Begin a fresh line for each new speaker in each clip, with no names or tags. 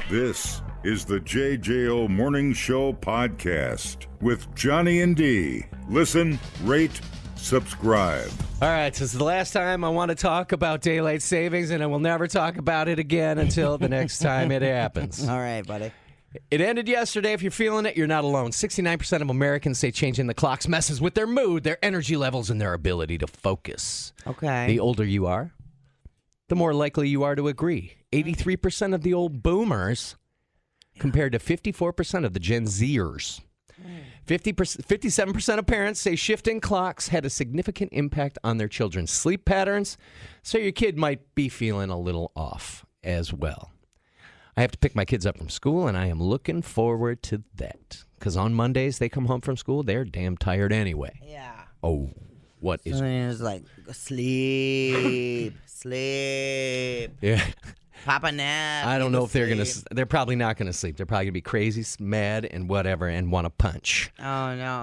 This is the JJO Morning Show podcast with Johnny and D. Listen, rate, subscribe.
All right, this is the last time I want to talk about daylight savings, and I will never talk about it again until the next time it happens.
All right, buddy.
It ended yesterday. If you're feeling it, you're not alone. 69% of Americans say changing the clocks messes with their mood, their energy levels, and their ability to focus.
Okay.
The older you are, the more likely you are to agree. 83% of the old boomers compared to 54% of the Gen Zers. 57% of parents say shifting clocks had a significant impact on their children's sleep patterns, so your kid might be feeling a little off as well. I have to pick my kids up from school, and I am looking forward to that, because on Mondays they come home from school, they're damn tired anyway.
Yeah.
Oh, what is...
So it's like, sleep, sleep.
Yeah.
Pop a nap.
I don't know if they're going
sleep.
to... They're probably not going to sleep. They're probably going to be crazy, mad, and whatever, and want to punch.
Oh, no.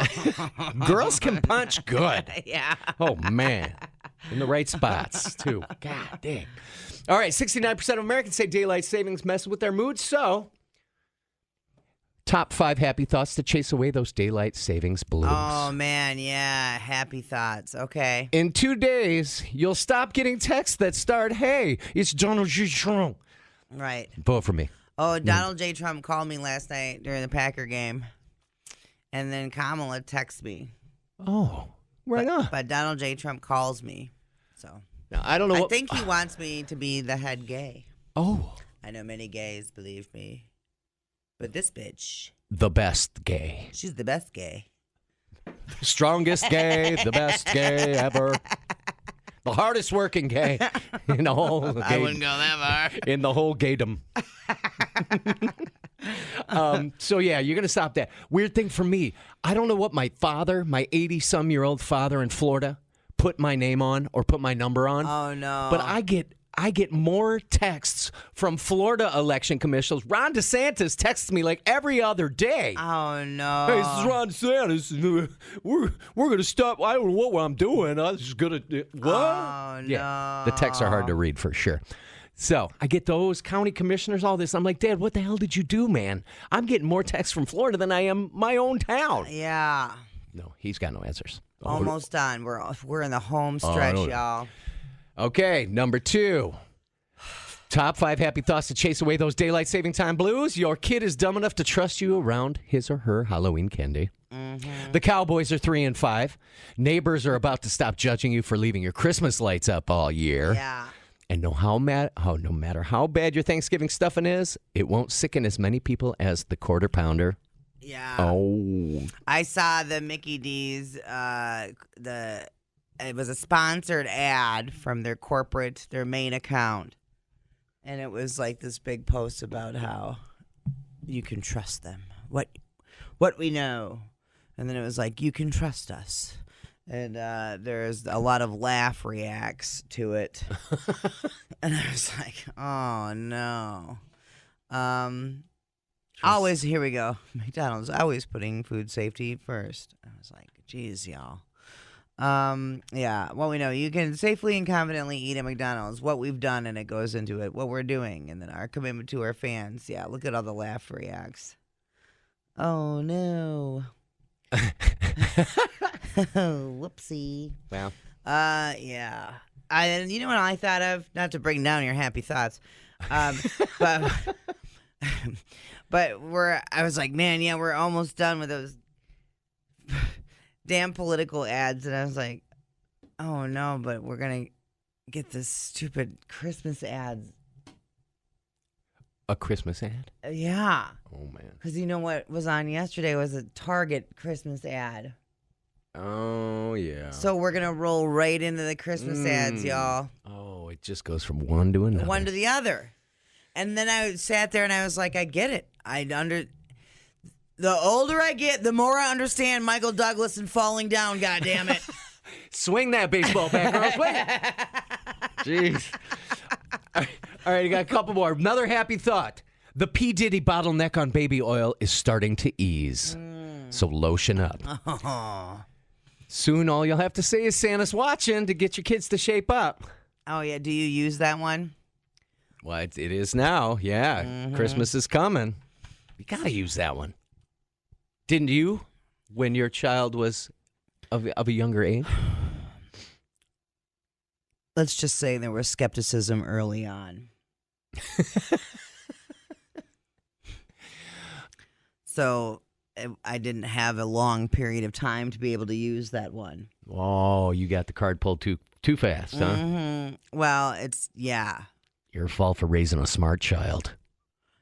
Girls can punch good.
Yeah.
Oh, man. In the right spots, too. God dang. All right, 69% of Americans say daylight savings messes with their mood, so... Top 5 happy thoughts to chase away those daylight savings blues.
Oh, man, yeah. Happy thoughts. Okay.
In 2 days, you'll stop getting texts that start, "Hey, it's Donald J. Trump."
Right.
Vote for me.
Oh, Donald J. Trump called me last night during the Packer game, and then Kamala texted me.
Oh, right on.
But Donald J. Trump calls me, so...
Now, I don't know
I
what...
think he wants me to be the head gay.
Oh.
I know many gays, believe me. But this bitch,
The best gay.
she's the best gay.
Strongest gay, the best gay ever. The hardest working gay in the whole
I wouldn't go that far.
in the whole gaydom. So yeah, you're gonna stop that. Weird thing for me, I don't know what my father, my 80-some-year-old father in Florida, put my name on or put my number on.
Oh, no.
But I get more texts from Florida election commissioners. Ron DeSantis texts me like every other day.
Oh, no.
Hey, this is Ron DeSantis. We're going to stop. I don't know what I'm doing. I was just going to... What?
Oh, no.
Yeah, the texts are hard to read for sure. So I get those county commissioners, all this. I'm like, Dad, what the hell did you do, man? I'm getting more texts from Florida than I am my own town.
Yeah.
No, he's got no answers.
Almost done. We're in the home stretch, y'all.
Okay, number 2. Top 5 happy thoughts to chase away those daylight saving time blues. Your kid is dumb enough to trust you around his or her Halloween candy. Mm-hmm. The Cowboys are 3 and 5. Neighbors are about to stop judging you for leaving your Christmas lights up all year.
Yeah.
And no matter how bad your Thanksgiving stuffing is, it won't sicken as many people as the Quarter Pounder.
Yeah.
Oh.
I saw the Mickey D's, it was a sponsored ad from their main account. And it was like this big post about how you can trust them. What we know. And then it was like, you can trust us. And there's a lot of laugh reacts to it. And I was like, oh, no. Always, here we go. McDonald's always putting food safety first. I was like, geez, y'all. Yeah, well, we know you can safely and confidently eat at McDonald's. What we've done, and it goes into it, what we're doing, and then our commitment to our fans. Yeah, look at all the laugh reacts. Oh, no. Whoopsie.
Well.
Yeah. And you know what I thought of? Not to bring down your happy thoughts, but I was like, man, yeah, we're almost done with those damn political ads. And I was like, oh no, but we're going to get this stupid Christmas ads.
A Christmas ad?
Yeah.
Oh, man.
Because you know what was on yesterday was a Target Christmas ad.
Oh, yeah.
So we're going to roll right into the Christmas ads, y'all.
Oh, it just goes from one to another.
One to the other. And then I sat there and I was like, I get it. The older I get, the more I understand Michael Douglas and falling down, goddammit.
Swing that baseball bat, girl. Swing it. Jeez. All right, you got a couple more. Another happy thought. The P. Diddy bottleneck on baby oil is starting to ease. So lotion up.
Oh.
Soon all you'll have to say is Santa's watching to get your kids to shape up.
Oh, yeah. Do you use that one?
Well, it is now. Yeah. Christmas is coming. You got to use that one. Didn't you when your child was of a younger age?
Let's just say there was skepticism early on. So I didn't have a long period of time to be able to use that one.
Oh, you got the card pulled too fast, huh?
Well, it's, yeah.
Your fault for raising a smart child.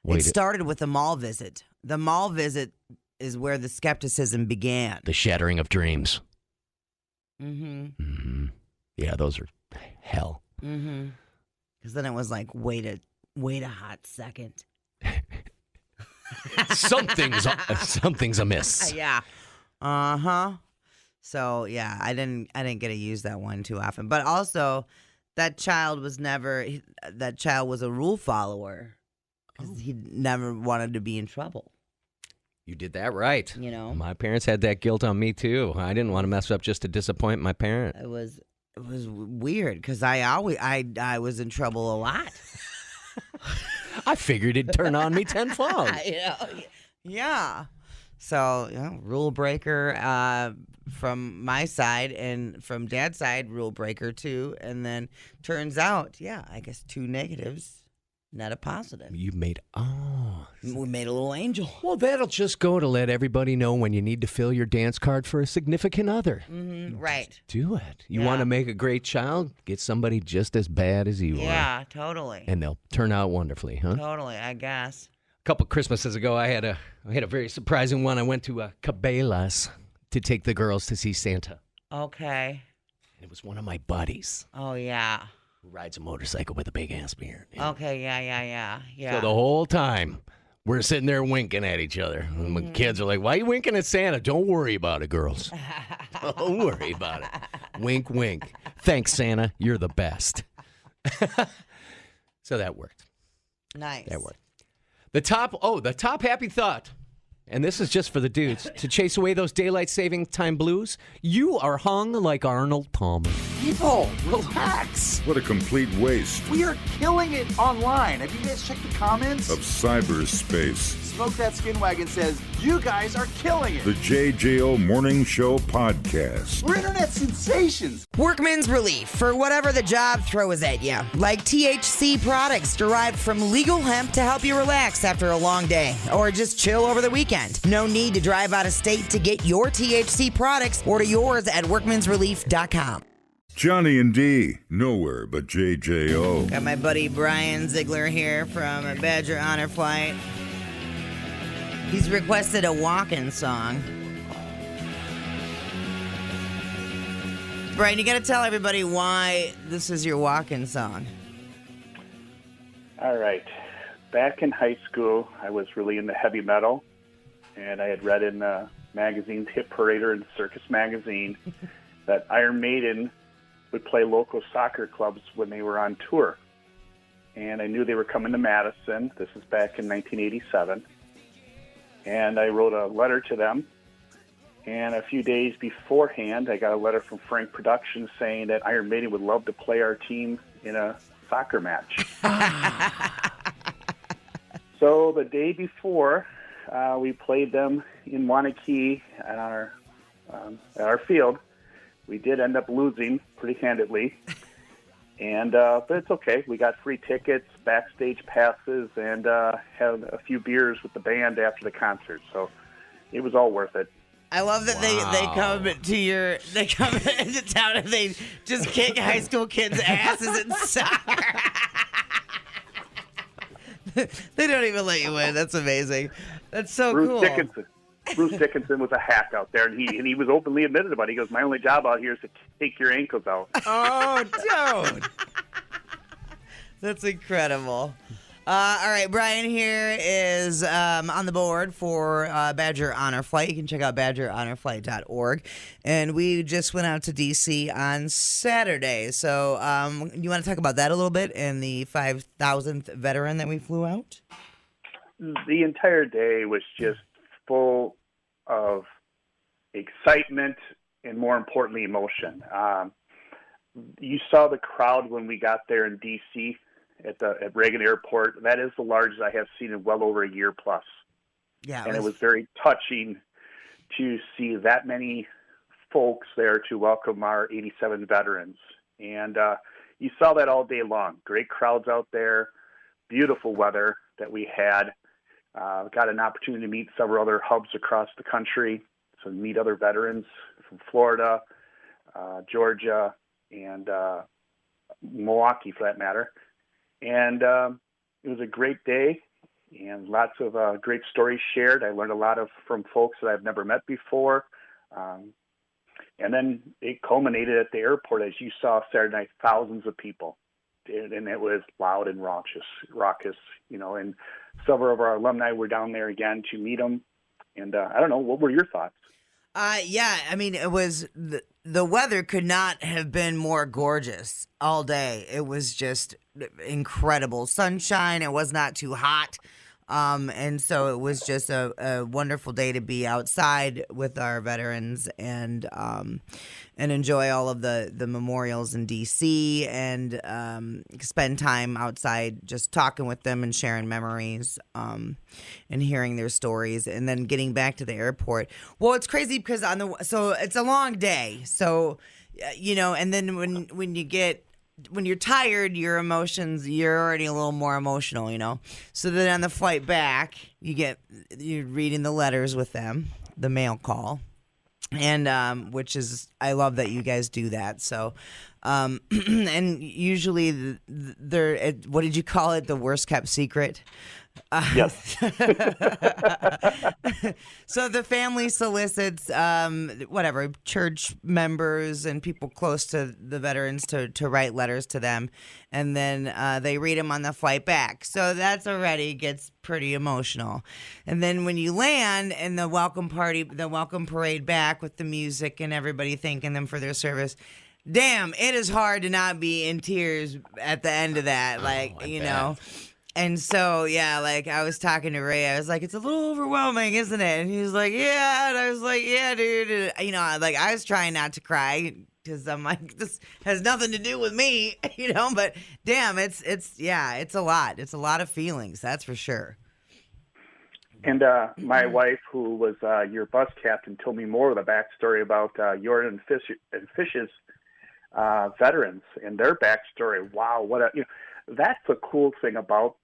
It started with the mall visit. The mall visit is where the skepticism began.
The shattering of dreams.
Mm-hmm.
Yeah, those are hell.
Mm-hmm. Because then it was like, wait a hot second.
Something's amiss.
Yeah. Uh-huh. So yeah, I didn't get to use that one too often. But also, that child was a rule follower. Because he never wanted to be in trouble.
You did that right.
You know?
My parents had that guilt on me too. I didn't want to mess up just to disappoint my parent.
It was weird because I was in trouble a lot.
I figured it'd turn on me tenfold.
Yeah. So, rule breaker from my side, and from Dad's side, rule breaker too. And then turns out, I guess 2 negatives, not a positive.
We made
a little angel.
Well, that'll just go to let everybody know when you need to fill your dance card for a significant other.
Right.
Just do it. You want to make a great child? Get somebody just as bad as you are.
Yeah, totally.
And they'll turn out wonderfully, huh?
Totally, I guess.
A couple Christmases ago, I had a very surprising one. I went to Cabela's to take the girls to see Santa.
Okay.
It was one of my buddies.
Oh, yeah.
Who rides a motorcycle with a big ass beard.
Okay, yeah.
So the whole time, we're sitting there winking at each other. And my kids are like, why are you winking at Santa? Don't worry about it, girls. Don't worry about it. Wink, wink. Thanks, Santa. You're the best. So that worked.
Nice.
That worked. The top happy thought, and this is just for the dudes, to chase away those daylight saving time blues, you are hung like Arnold Palmer.
People, relax.
What a complete waste
We are killing it online. Have you guys checked the comments?
of cyberspace.
Smoke That Skin Wagon says, you guys are killing it.
The JJO Morning Show Podcast.
We're internet sensations.
Workman's relief for whatever the job throws at you, like THC products derived from legal hemp to help you relax after a long day or just chill over the weekend. No need to drive out of state to get your THC products. Order yours at workmansrelief.com.
Johnny and D, nowhere but JJO.
Got my buddy Brian Ziegler here from Badger Honor Flight. He's requested a walk-in song. Brian, you got to tell everybody why this is your walk-in song.
All right. Back in high school, I was really into heavy metal, and I had read in magazines, Hit Parader and Circus Magazine, that Iron Maiden would play local soccer clubs when they were on tour. And I knew they were coming to Madison. This is back in 1987. And I wrote a letter to them. And a few days beforehand, I got a letter from Frank Productions saying that Iron Maiden would love to play our team in a soccer match. So the day before, we played them in Wanakee at our field. We did end up losing pretty handedly. And but it's okay. We got free tickets, backstage passes, and had a few beers with the band after the concert. So it was all worth it.
I love that they come into town and they just kick high school kids' asses in soccer. They don't even let you in. That's amazing. That's so cool.
Bruce Dickinson was a hack out there, and he was openly admitted about it. He goes, "My only job out here is to take your ankles out."
Oh, dude. That's incredible. All right, Brian here is on the board for Badger Honor Flight. You can check out badgerhonorflight.org. And we just went out to D.C. on Saturday. So you want to talk about that a little bit and the 5,000th veteran that we flew out?
The entire day was just full of excitement and, more importantly, emotion. You saw the crowd when we got there in D.C., at Reagan Airport. That is the largest I have seen in well over a year plus.
Yeah,
And it was very touching to see that many folks there to welcome our 87 veterans. And you saw that all day long. Great crowds out there, beautiful weather that we had. Got an opportunity to meet several other hubs across the country, so meet other veterans from Florida, Georgia, and Milwaukee, for that matter. And it was a great day, and lots of great stories shared. I learned a lot from folks that I've never met before. And then it culminated at the airport, as you saw Saturday night, thousands of people. And it was loud and raucous, and several of our alumni were down there again to meet them. And I don't know, what were your thoughts?
Yeah, I mean, it was the weather could not have been more gorgeous all day. It was just incredible sunshine. It was not too hot. And so it was just a wonderful day to be outside with our veterans and enjoy all of the memorials in DC and spend time outside just talking with them and sharing memories and hearing their stories and then getting back to the airport. Well, it's crazy because so it's a long day. So, and then when you're tired, your emotions, you're already a little more emotional, So then on the flight back, you're reading the letters with them, the mail call, and which is, I love that you guys do that. So, and usually what did you call it? The worst kept secret.
Yes.
So the family solicits, church members and people close to the veterans to write letters to them, and then they read them on the flight back. So that's already gets pretty emotional. And then when you land and the welcome parade back with the music and everybody thanking them for their service. Damn, it is hard to not be in tears at the end of that.
Bet.
And so, yeah, I was talking to Ray. I was like, it's a little overwhelming, isn't it? And he was like, yeah. And I was like, yeah, dude. I was trying not to cry because I'm like, this has nothing to do with me, But damn, it's a lot. It's a lot of feelings, that's for sure.
And my wife, who was your bus captain, told me more of the backstory about your and Fish's veterans and their backstory. Wow, that's the cool thing about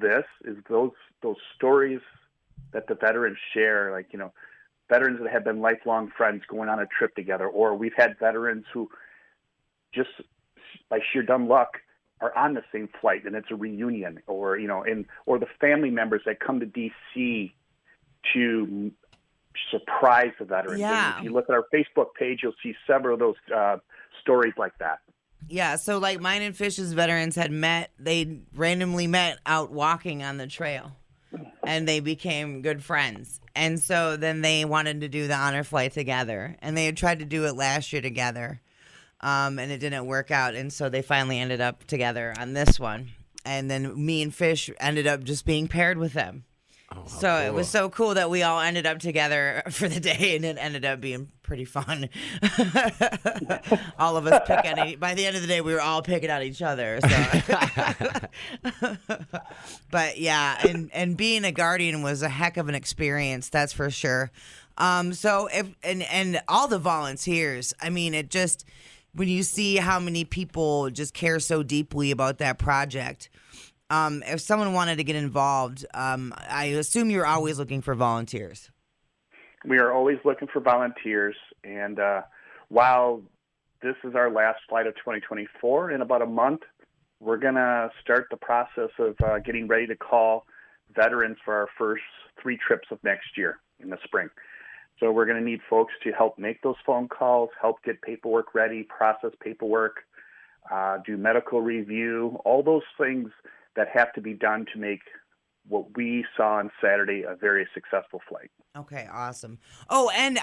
this is those stories that the veterans share. Veterans that have been lifelong friends going on a trip together, or we've had veterans who just by sheer dumb luck are on the same flight and it's a reunion, or or the family members that come to DC to surprise the veterans.
Yeah.
And if you look at our Facebook page, you'll see several of those stories like that.
Yeah, so mine and Fish's veterans they randomly met out walking on the trail, and they became good friends. And so then they wanted to do the honor flight together, and they had tried to do it last year together, and it didn't work out. And so they finally ended up together on this one. And then me and Fish ended up just being paired with them. So cool. It was so cool that we all ended up together for the day, and it ended up being pretty fun. All of us by the end of the day, we were all picking at each other. So. But yeah, and being a guardian was a heck of an experience, that's for sure. So and all the volunteers, I mean, it just, when you see how many people just care so deeply about that project. If someone wanted to get involved, I assume you're always looking for volunteers.
We are always looking for volunteers. And while this is our last flight of 2024, in about a month, we're going to start the process of getting ready to call veterans for our first 3 trips of next year in the spring. So we're going to need folks to help make those phone calls, help get paperwork ready, process paperwork, do medical review, all those things that have to be done to make what we saw on Saturday a very successful flight.
Okay, awesome. Oh, and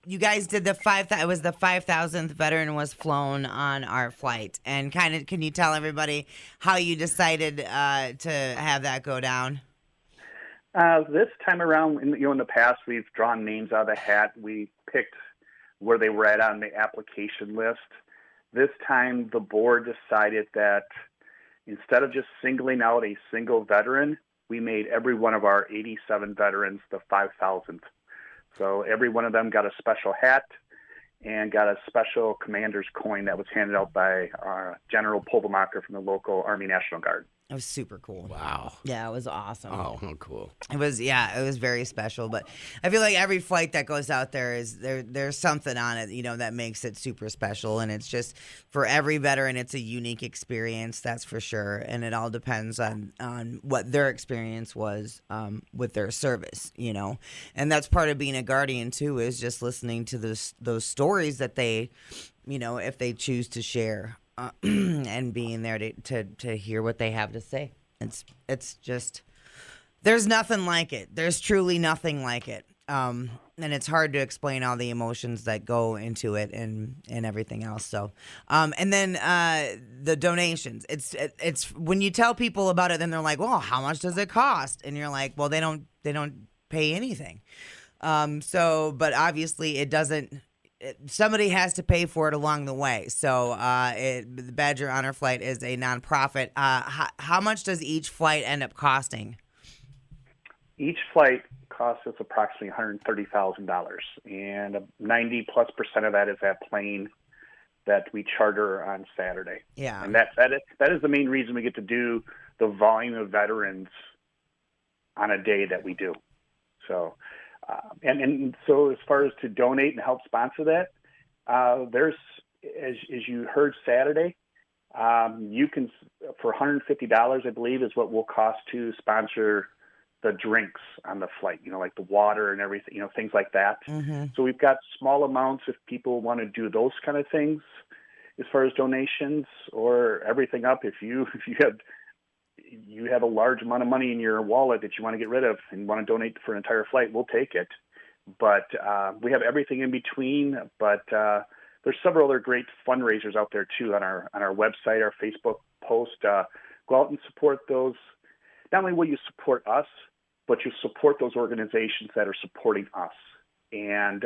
you guys did it was the 5,000th veteran was flown on our flight. And can you tell everybody how you decided to have that go down?
This time around, in the past, we've drawn names out of the hat. We picked where they were at on the application list. This time, the board decided that instead of just singling out a single veteran, we made every one of our 87 veterans the 5,000th. So every one of them got a special hat and got a special commander's coin that was handed out by General Polvemacher from the local Army National Guard.
It was super cool.
Wow.
Yeah, it was awesome.
Oh, how cool.
It was very special. But I feel like every flight that goes out there there's something on it, that makes it super special. And it's just for every veteran, it's a unique experience, that's for sure. And it all depends on what their experience was with their service, And that's part of being a guardian too, is just listening to those stories that they, if they choose to share. And being there to hear what they have to say. It's just, there's nothing like it. There's truly nothing like it. And it's hard to explain all the emotions that go into it and everything else. So, and then the donations. It's when you tell people about it, then they're like, well, how much does it cost? And you're like, well, they don't pay anything. But obviously it doesn't. Somebody has to pay for it along the way. So the Badger Honor Flight is a nonprofit. How much does each flight end up costing?
Each flight costs us approximately $130,000, and 90+% of that is that plane that we charter on Saturday.
Yeah,
and that is the main reason we get to do the volume of veterans on a day that we do. So. And so as far as to donate and help sponsor that, there's, as you heard Saturday, you can, for $150, I believe, is what will cost to sponsor the drinks on the flight, like the water and everything, things like that. Mm-hmm. So we've got small amounts if people want to do those kind of things as far as donations, or everything up. If you have a large amount of money in your wallet that you want to get rid of and want to donate for an entire flight, we'll take it. But we have everything in between. But there's several other great fundraisers out there too on our website, our Facebook post. Go out and support those. Not only will you support us, but you support those organizations that are supporting us. And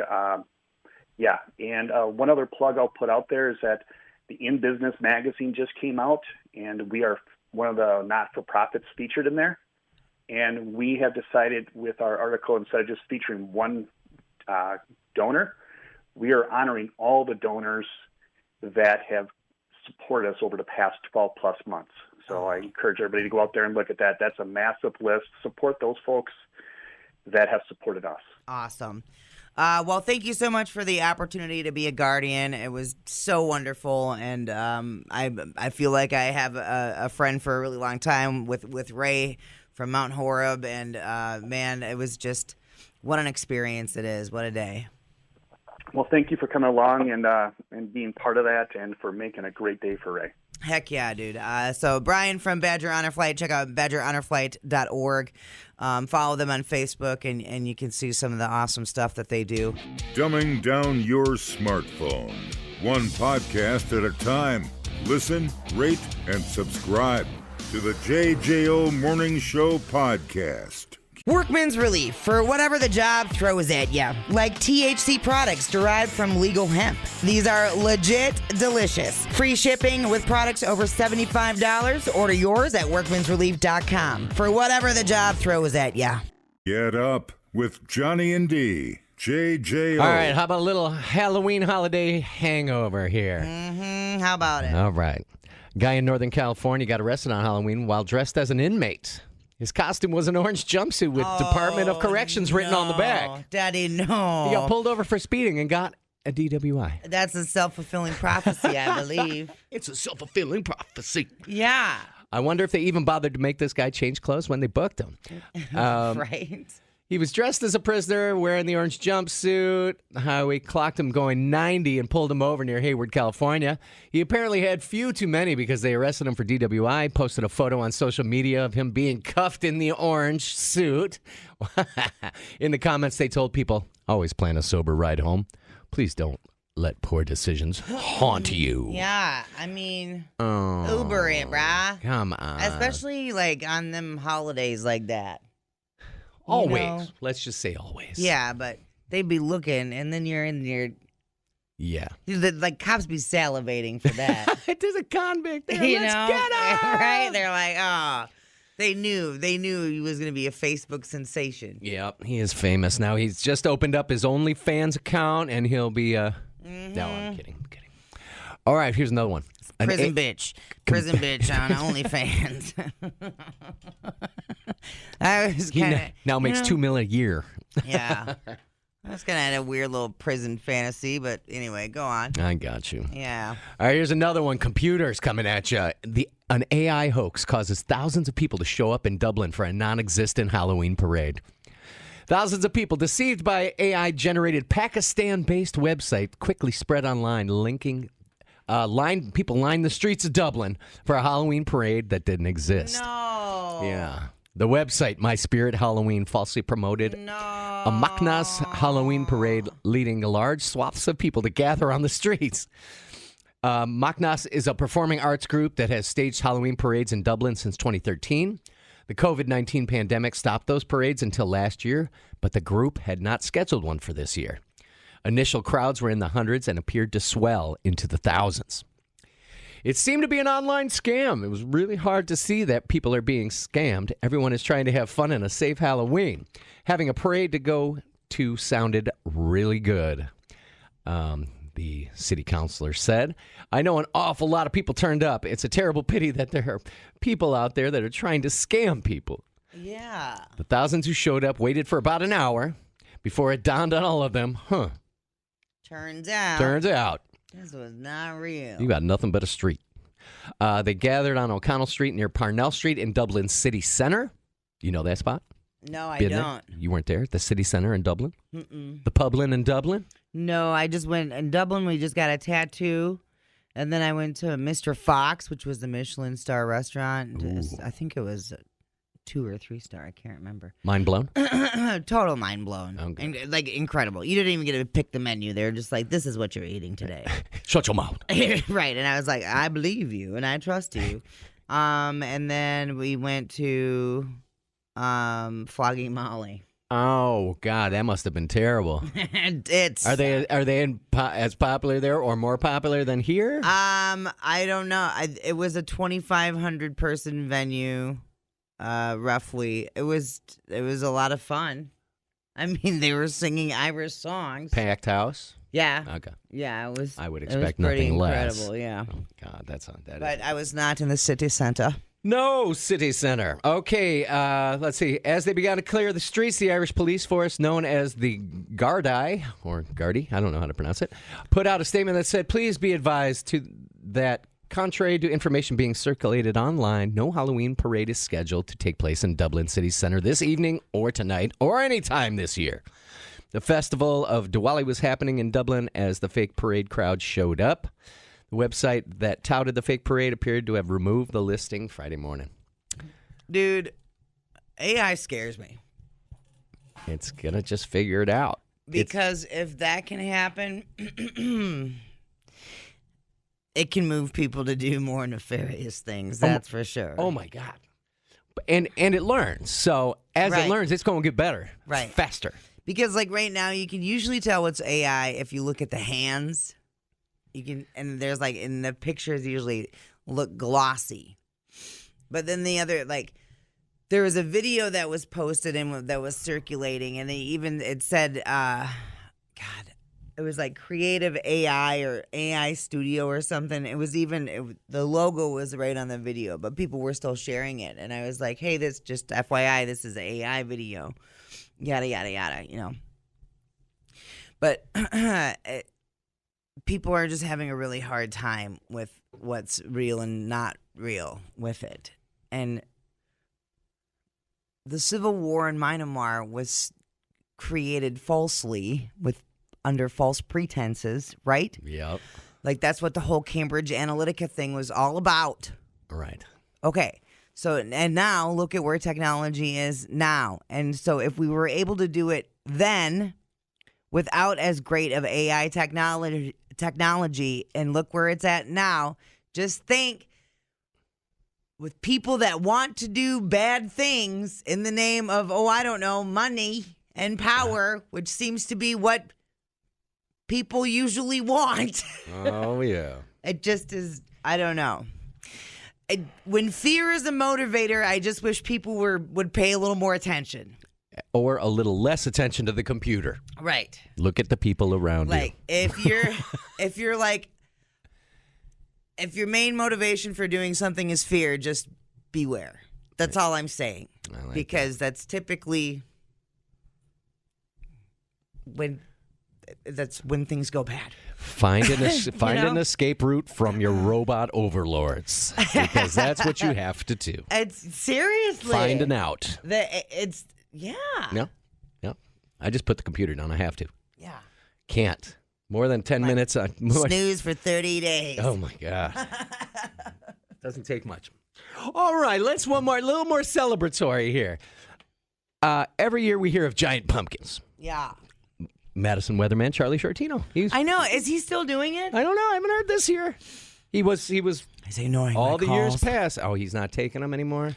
one other plug I'll put out there is that the In Business magazine just came out, and we are one of the not-for-profits featured in there. And we have decided with our article, instead of just featuring one donor, we are honoring all the donors that have supported us over the past 12 plus months. So I encourage everybody to go out there and look at that. That's a massive list. Support those folks that have supported us.
Awesome. Well, thank you so much for the opportunity to be a guardian. It was so wonderful, and I feel like I have a friend for a really long time with Ray from Mount Horeb, and man, it was just what an experience it is. What a day.
Well, thank you for coming along and being part of that, and for making a great day for Ray.
Heck yeah, dude. So Brian from Badger Honor Flight, check out badgerhonorflight.org. Follow them on Facebook, and you can see some of the awesome stuff that they do.
Dumbing down your smartphone. One podcast at a time. Listen, rate, and subscribe to the JJO Morning Show podcast.
Workman's Relief for whatever the job throws at you, like THC products derived from legal hemp. These are legit delicious. Free shipping with products over $75. Order yours at workmansrelief.com for whatever the job throws at you.
Get up with Johnny and D. JJO.
All right, how about a little Halloween holiday hangover here?
Mm-hmm. How about it?
All right. Guy in Northern California got arrested on Halloween while dressed as an inmate. His costume was an orange jumpsuit with Department of Corrections written on the back.
Daddy, no.
He got pulled over for speeding and got a DWI.
That's a self-fulfilling prophecy, I believe.
It's a self-fulfilling prophecy.
Yeah.
I wonder if they even bothered to make this guy change clothes when they booked him.
Right.
He was dressed as a prisoner, wearing the orange jumpsuit. The highway clocked him going 90 and pulled him over near Hayward, California. He apparently had few too many because they arrested him for DWI, posted a photo on social media of him being cuffed in the orange suit. In the comments, they told people, always plan a sober ride home. Please don't let poor decisions haunt you.
Yeah, I mean, Uber it, brah.
Come on.
Especially like on them holidays like that.
Always.
You know?
Let's just say always.
Yeah, but they'd be looking, and then you're in your
Yeah.
Like cops be salivating for that.
There's a convict there.
You
Let's
know?
get him.
Right? They're like, oh. They knew he was going to be a Facebook sensation.
Yep, he is famous now. He's just opened up his OnlyFans account, and he'll be. No, I'm kidding. All right, here's another one.
Prison bitch on OnlyFans. I was
He
kind of
now makes $2 million a year.
Yeah. I was kind of had a weird little prison fantasy, but anyway, go on.
I got you.
Yeah.
All right, here's another one. Computers coming at you. An AI hoax causes thousands of people to show up in Dublin for a non-existent Halloween parade. Thousands of people deceived by AI-generated Pakistan-based website quickly spread online, people lined the streets of Dublin for a Halloween parade that didn't exist.
No.
Yeah. The website, My Spirit Halloween, falsely promoted a Macnas Halloween parade, leading large swaths of people to gather on the streets. Macnas is a performing arts group that has staged Halloween parades in Dublin since 2013. The COVID-19 pandemic stopped those parades until last year, but the group had not scheduled one for this year. Initial crowds were in the hundreds and appeared to swell into the thousands. It seemed to be an online scam. It was really hard to see that people are being scammed. Everyone is trying to have fun and a safe Halloween. Having a parade to go to sounded really good, the city councilor said. I know an awful lot of people turned up. It's a terrible pity that there are people out there that are trying to scam people.
Yeah.
The thousands who showed up waited for about an hour before it dawned on all of them,
Turns out. This was not real.
You got nothing but a street. They gathered on O'Connell Street near Parnell Street in Dublin City Centre. You know that spot?
No, I
Been
don't.
There? You weren't there? The City Centre in Dublin?
Mm-mm.
The Publin in Dublin?
No, I just went in Dublin. We just got a tattoo. And then I went to Mr. Fox, which was the Michelin star restaurant. I think it was 2 or 3 star. I can't remember.
Mind blown?
Total mind blown.
Okay.
And, like, incredible. You didn't even get to pick the menu. They're just like, this is what you're eating today.
Shut your mouth.
Right. And I was like, I believe you and I trust you. And then we went to Flogging Molly.
Oh, God, that must have been terrible. Are they as popular there or more popular than here?
I don't know. It was a 2,500 person venue. Roughly. It was a lot of fun. I mean, they were singing Irish songs.
Packed house?
Yeah.
Okay.
Yeah, it was.
I would
it was
expect
pretty
nothing
incredible,
less.
yeah.
Oh, God, that's on that.
But I was not in the city center.
No city center. Okay, let's see. As they began to clear the streets, the Irish police force, known as the Gardaí, or Gardaí, I don't know how to pronounce it, put out a statement that said, please be advised that contrary to information being circulated online, no Halloween parade is scheduled to take place in Dublin City Centre this evening or tonight or any time this year. The festival of Diwali was happening in Dublin as the fake parade crowd showed up. The website that touted the fake parade appeared to have removed the listing Friday morning.
Dude, AI scares me.
It's going to just figure it out.
Because if that can happen, it can move people to do more nefarious things. That's for sure.
Oh, my God. And it learns. So as it learns, it's going to get better.
Right.
Faster.
Because like right now, you can usually tell what's AI if you look at the hands. You can, and there's like in the pictures usually look glossy, but then the other there was a video that was posted and that was circulating, and it said, God, it was like Creative AI or AI Studio or something. It was the logo was right on the video, but people were still sharing it, and I was like, hey, this just FYI, this is an AI video, yada yada yada, you know, but. People are just having a really hard time with what's real and not real with it. And the Civil War in Myanmar was created falsely under false pretenses, right?
Yep.
Like that's what the whole Cambridge Analytica thing was all about.
Right.
Okay. So, and now look at where technology is now. And so if we were able to do it then without as great of AI technology, and look where it's at now, just think with people that want to do bad things in the name of, I don't know, money and power, which seems to be what people usually want.
Oh, yeah.
It just is, I don't know. When fear is a motivator, I just wish people would pay a little more attention.
Or a little less attention to the computer.
Right.
Look at the people around
Like,
you.
if your main motivation for doing something is fear, just beware. That's all I'm saying. Because that's typically when things go bad.
Find an escape route from your robot overlords, because that's what you have to do.
It's seriously
Find an out.
Yeah.
No. I just put the computer down. I have to.
Yeah.
Can't. More than 10 minutes.
Snooze for 30 days.
Oh, my God. Doesn't take much. All right, let's a little more celebratory here. Every year we hear of giant pumpkins.
Yeah.
Madison weatherman Charlie Shortino.
I know. Is he still doing it?
I don't know. I haven't heard this year. He was.
Is he ignoring
all
my
the
calls?
years past. Oh, he's not taking them anymore?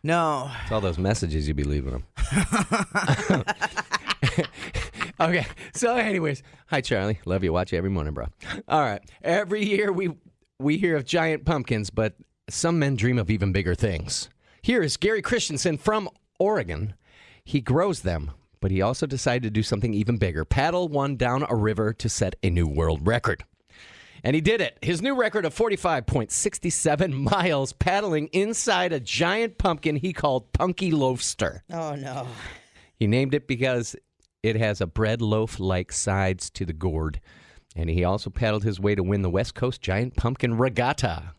No.
It's all those messages you be leaving him. Okay. So anyways, hi, Charlie. Love you. Watch you every morning, bro. All right. Every year we hear of giant pumpkins, but some men dream of even bigger things. Here is Gary Christensen from Oregon. He grows them, but he also decided to do something even bigger. Paddle one down a river to set a new world record. And he did it. His new record of 45.67 miles paddling inside a giant pumpkin he called Punky Loafster.
Oh, no.
He named it because it has a bread loaf-like sides to the gourd. And he also paddled his way to win the West Coast Giant Pumpkin Regatta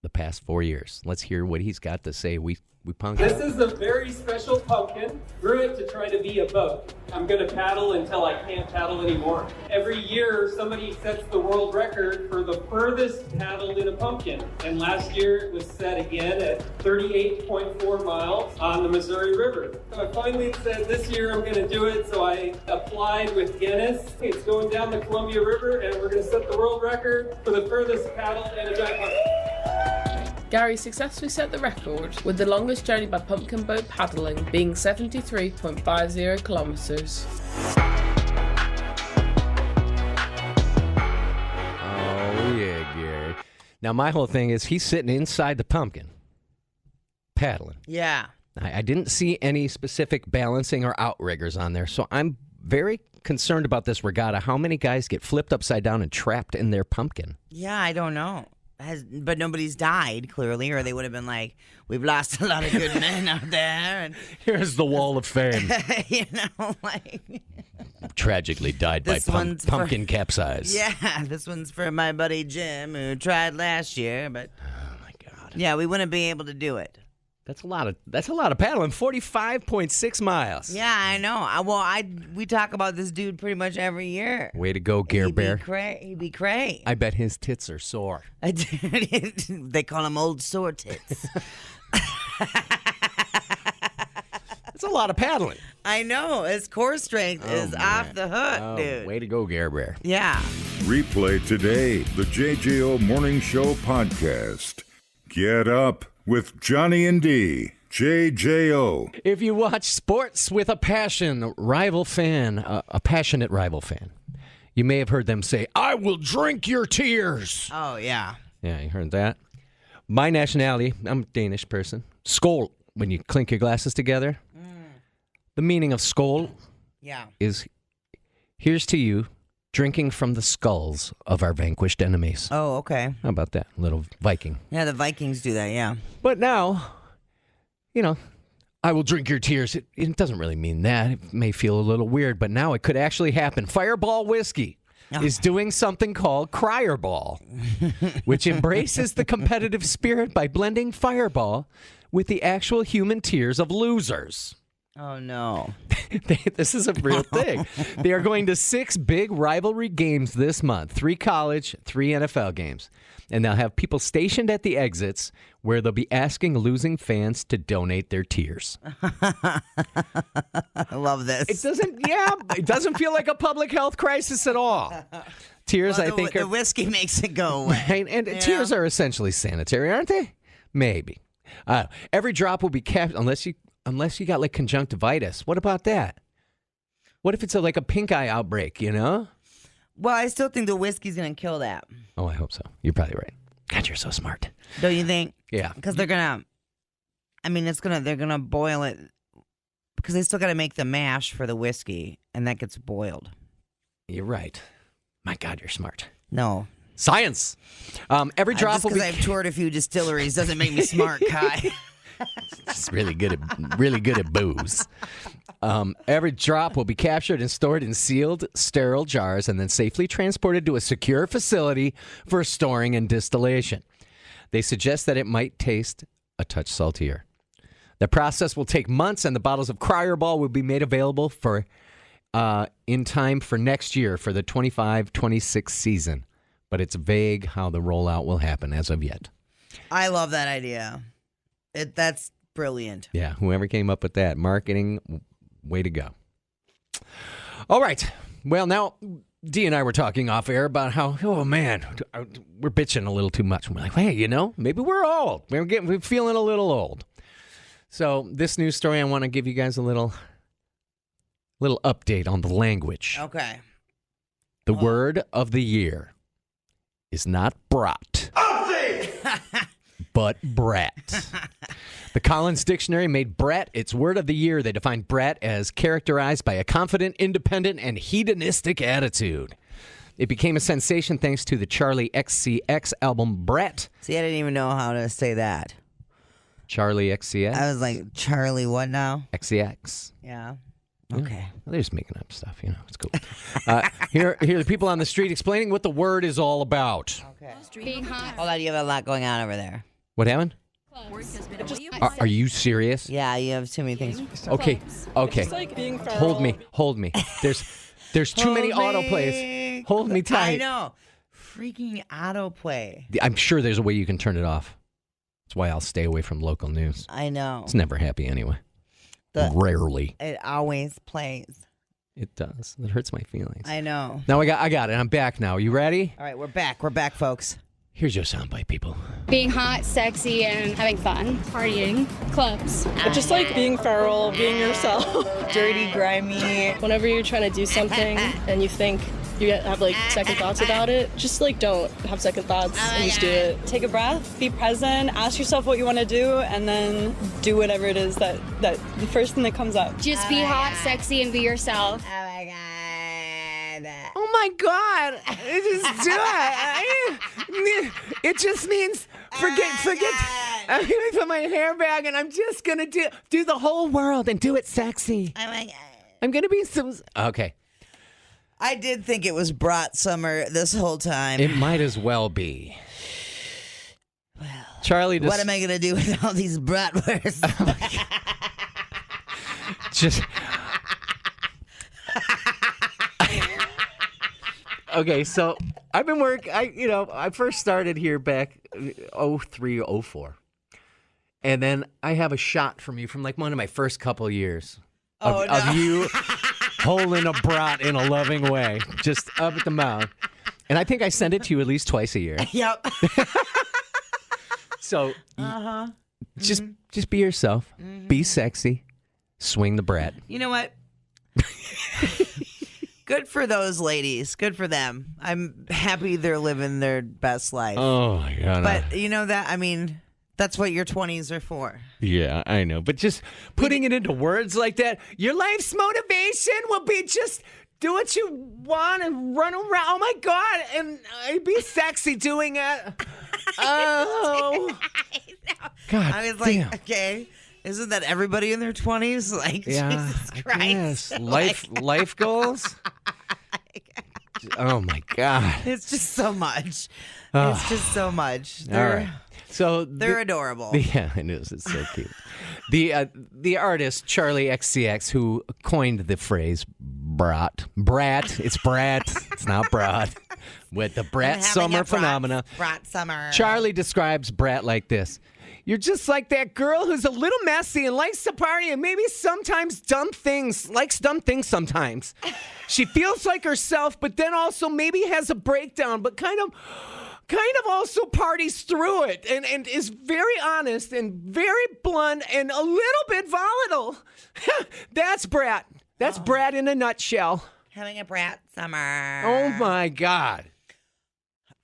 the past 4 years. Let's hear what he's got to say. We pumpkin.
This is a very special pumpkin. Grew it to try to be a boat. I'm going to paddle until I can't paddle anymore. Every year, somebody sets the world record for the furthest paddled in a pumpkin. And last year, it was set again at 38.4 miles on the Missouri River. So I finally said this year I'm going to do it, so I applied with Guinness. It's going down the Columbia River, and we're going to set the world record for the furthest paddled in a giant pumpkin.
Gary successfully set the record, with the longest journey by pumpkin boat paddling being 73.50 kilometers.
Oh, yeah, Gary. Now, my whole thing is he's sitting inside the pumpkin, paddling.
Yeah.
I didn't see any specific balancing or outriggers on there, so I'm very concerned about this regatta. How many guys get flipped upside down and trapped in their pumpkin?
Yeah, I don't know. But nobody's died, clearly, or they would have been like, we've lost a lot of good men out there. And
Here's the wall of fame.
like...
Tragically died by
This one's
pumpkin capsize.
Yeah, this one's for my buddy Jim, who tried last year, but...
Oh, my God.
Yeah, we wouldn't be able to do it.
That's a lot of paddling. 45.6 miles.
Yeah, I know. We talk about this dude pretty much every year.
Way to go, Gare Bear.
He'd be cray.
I bet his tits are sore.
They call him old sore tits.
That's a lot of paddling.
I know. His core strength is off the hook, dude.
Way to go, Gare Bear.
Yeah.
Replay today the JJO Morning Show podcast. Get up with Johnny and D. JJO.
If you watch sports with a passionate rival fan, you may have heard them say, "I will drink your tears."
Oh, yeah.
Yeah, you heard that. My nationality, I'm a Danish person. Skål, when you clink your glasses together. The meaning of skål is, here's to you, drinking from the skulls of our vanquished enemies.
Oh, okay.
How about that? Little Viking.
Yeah, the Vikings do that, yeah.
But now, I will drink your tears. It doesn't really mean that. It may feel a little weird, but now it could actually happen. Fireball Whiskey is doing something called Cryerball, which embraces the competitive spirit by blending Fireball with the actual human tears of losers.
Oh, no.
This is a real thing. They are going to 6 big rivalry games this month, 3 college, 3 NFL games. And they'll have people stationed at the exits where they'll be asking losing fans to donate their tears.
I love this.
It doesn't feel like a public health crisis at all. Tears,
well,
I think,
the whiskey makes it go away.
Right? And tears are essentially sanitary, aren't they? Maybe. Every drop will be capped unless you got like conjunctivitis. What about that? What if it's like a pink eye outbreak,
Well, I still think the whiskey's gonna kill that.
Oh, I hope so. You're probably right. God, you're so smart.
Don't you think?
Yeah.
Because they're gonna boil it because they still gotta make the mash for the whiskey, and that gets boiled.
You're right. My God, you're smart.
No.
Science. Every drop will be.
Because I've toured a few distilleries doesn't make me smart, Kai.
Just really good at booze. Every drop will be captured and stored in sealed, sterile jars and then safely transported to a secure facility for storing and distillation. They suggest that it might taste a touch saltier. The process will take months, and the bottles of Cryerball will be made available for in time for next year for the 25-26 season. But it's vague how the rollout will happen as of yet.
I love that idea. That's brilliant.
Yeah, whoever came up with that marketing, way to go. All right. Well, now, Dee and I were talking off air about how, oh, man, we're bitching a little too much. And we're like, hey, maybe we're old. We're feeling a little old. So this news story, I want to give you guys a little update on the language.
Okay.
The word of the year is not brat, but brat. The Collins Dictionary made brat its word of the year. They defined brat as characterized by a confident, independent, and hedonistic attitude. It became a sensation thanks to the Charlie XCX album Brat.
See, I didn't even know how to say that.
Charlie XCX?
I was like, Charlie, what now?
XCX.
Yeah.
Yeah.
Okay.
Well, they're just making up stuff, it's cool. Here are the people on the street explaining what the word is all about.
Okay.
Being hot.
Hold on, you have a lot going on over there.
What happened? Are you serious?
Yeah, you have too many things.
Okay. Hold me. There's too many autoplays. Hold me tight.
I know. Freaking autoplay.
I'm sure there's a way you can turn it off. That's why I'll stay away from local news.
I know.
It's never happy anyway. Rarely.
It always plays.
It does. It hurts my feelings.
I know.
Now I got it. I'm back now. You ready?
All right, we're back. We're back, folks.
Here's your soundbite, people.
Being hot, sexy, and having fun. Partying. Clubs.
Just like being feral, being yourself.
Dirty, grimy.
Whenever you're trying to do something and you think you have like second thoughts about it, just like don't have second thoughts and just do it.
Take a breath, be present, ask yourself what you want to do, and then do whatever it is that the first thing that comes up.
Just be hot, sexy, and be yourself.
Oh my God.
Oh my God! Just do it. It just means forget. I'm gonna put my hair back and I'm just gonna do the whole world and do it sexy.
Oh my God.
I'm gonna be okay.
I did think it was brat summer this whole time.
It might as well be.
Well,
Charlie,
what am I gonna do with all these bratwursts?
Just. Okay, so I've been I first started here back 03, 04. And then I have a shot from you from like one of my first couple years of you holding a brat in a loving way, just up at the mouth. And I think I send it to you at least twice a year.
Yep.
So just be yourself, be sexy, swing the brat.
You know what? Good for those ladies. Good for them. I'm happy they're living their best life.
Oh, my God.
But you know that, that's what your 20s are for.
Yeah, I know. But just putting it into words like that, your life's motivation will be just do what you want and run around. Oh, my God. And be sexy doing it. Oh. God,
I was
damn.
like, okay. Isn't that everybody in their 20s? Like,
yeah,
Jesus Christ.
I guess. Life goals? Oh, my God.
It's just so much. It's just so much.
All right. So
they're adorable.
Yeah, it is. It's so cute. The artist, Charlie XCX, who coined the phrase brat. It's brat. It's not brat. With the brat summer phenomena.
Brat summer.
Charlie describes brat like this. You're just like that girl who's a little messy and likes to party and maybe sometimes likes dumb things sometimes. She feels like herself, but then also maybe has a breakdown, but kind of also parties through it and is very honest and very blunt and a little bit volatile. That's brat. That's brat in a nutshell.
Having a brat summer.
Oh, my God.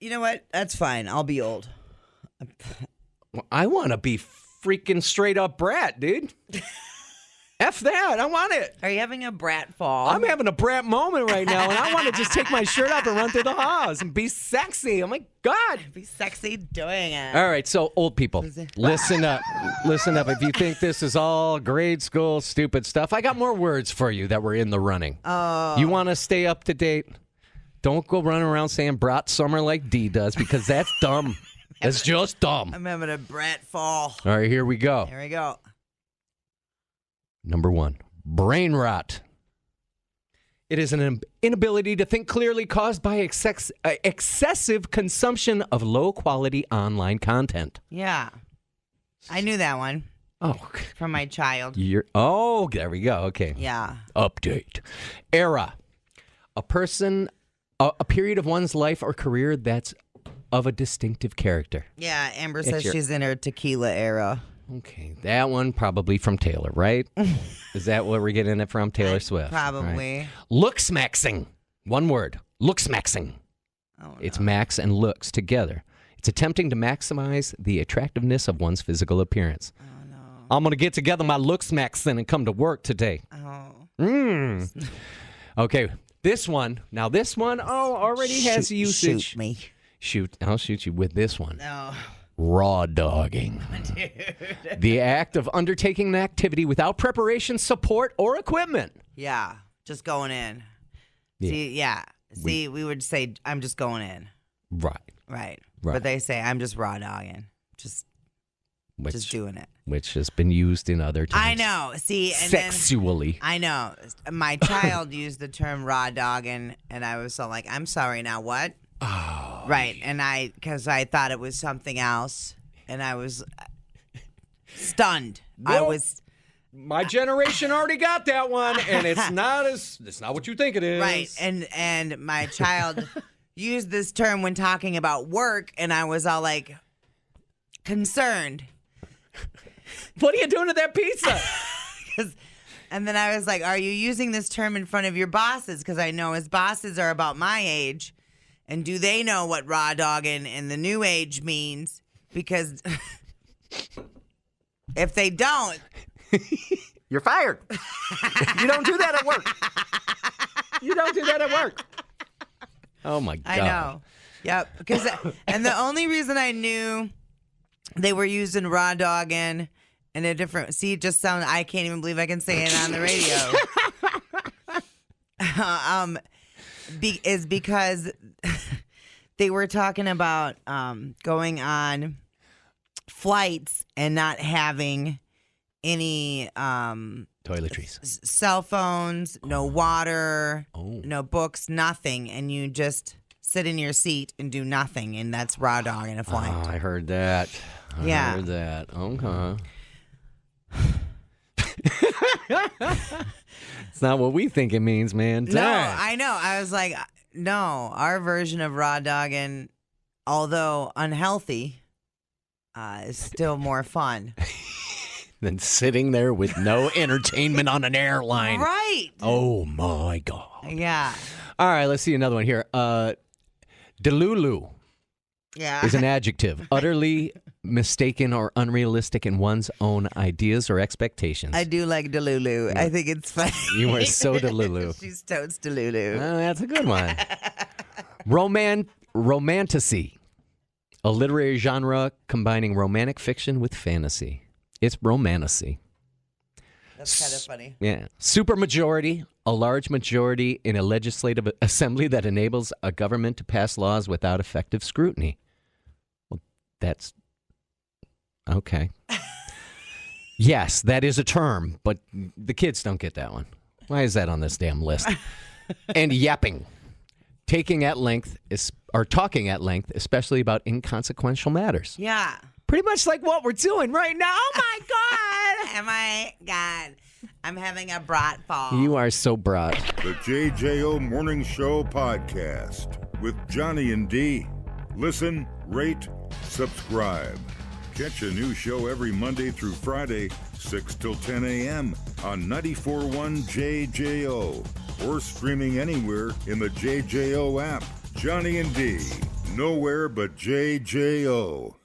You know what? That's fine. I'll be old.
Well, I want to be freaking straight up brat, dude. F that. I want it.
Are you having a brat fall?
I'm having a brat moment right now, and I want to just take my shirt off and run through the halls and be sexy. Oh, my God.
Be sexy doing it.
All right, so old people, listen up. Listen up. If you think this is all grade school stupid stuff, I got more words for you that were in the running.
Oh.
You want to stay up to date? Don't go running around saying brat summer like D does, because that's dumb. It's just dumb.
I'm having a brat fall.
All right, here we go.
Here we go.
Number 1, brain rot. It is an inability to think clearly caused by excessive consumption of low-quality online content.
Yeah. I knew that one.
Oh.
From my child.
There we go. Okay.
Yeah.
Update. Era. A person, a period of one's life or career that's of a distinctive character.
Yeah, Amber says she's in her tequila era.
Okay, that one probably from Taylor, right? Is that what we're getting it from? Taylor Swift?
Probably.
Right. Looks-maxing. One word. Looks-maxing.
Oh, no.
It's max and looks together. It's attempting to maximize the attractiveness of one's physical appearance.
Oh, no.
I'm going to get together my looks-maxing and come to work today.
Oh.
Okay, this one. Now, this one already has usage.
Shoot me.
I'll shoot you with this one.
No.
Raw dogging.
Dude.
The act of undertaking an activity without preparation, support, or equipment.
Yeah, just going in.
Yeah.
See, we would say, I'm just going in.
Right.
But they say, I'm just raw dogging. Just doing it.
Which has been used in other terms.
I know. See, and
sexually.
I know. My child used the term raw dogging, and I was so like, I'm sorry, now what?
Oh.
Right. And because I thought it was something else, and I was stunned.
Well, my generation already got that one, and it's not what you think it is.
Right. And my child used this term when talking about work, and I was all like concerned.
What are you doing to that pizza?
And then I was like, are you using this term in front of your bosses? Because I know his bosses are about my age. And do they know what raw dogging in the new age means? Because if they don't,
you're fired. You don't do that at work. You don't do that at work. Oh, my God.
I know. Yep. And the only reason I knew they were using raw dogging in a different... See, it just sounds... I can't even believe I can say it on the radio. Is because they were talking about going on flights and not having any
toiletries,
cell phones, no water, no books, nothing, and you just sit in your seat and do nothing, and that's raw dog in a flight.
Oh, I heard that. I heard that. Okay. It's not what we think it means, man.
No, I know. I was like, no, our version of raw dogging, although unhealthy, is still more fun
than sitting there with no entertainment on an airline.
Right.
Oh, my God.
Yeah.
All right, let's see another one here. Delulu is an adjective. Utterly mistaken or unrealistic in one's own ideas or expectations.
I do like Delulu. I think it's funny.
You are so Delulu.
She's totes Delulu.
Oh, that's a good one. Romantasy. A literary genre combining romantic fiction with fantasy. It's romantasy.
That's kind of funny.
Yeah. Supermajority, a large majority in a legislative assembly that enables a government to pass laws without effective scrutiny. Well, that's okay. Yes, that is a term, but the kids don't get that one. Why is that on this damn list? And yapping. Talking at length, especially about inconsequential matters.
Yeah.
Pretty much like what we're doing right now.
Oh, my God. Oh, my God. I'm having a brat fall.
You are so brat.
The JJO Morning Show podcast with Johnny and D. Listen, rate, subscribe. Catch a new show every Monday through Friday, 6 till 10 a.m. on 94.1 JJO. or streaming anywhere in the JJO app. Johnny and D, nowhere but JJO.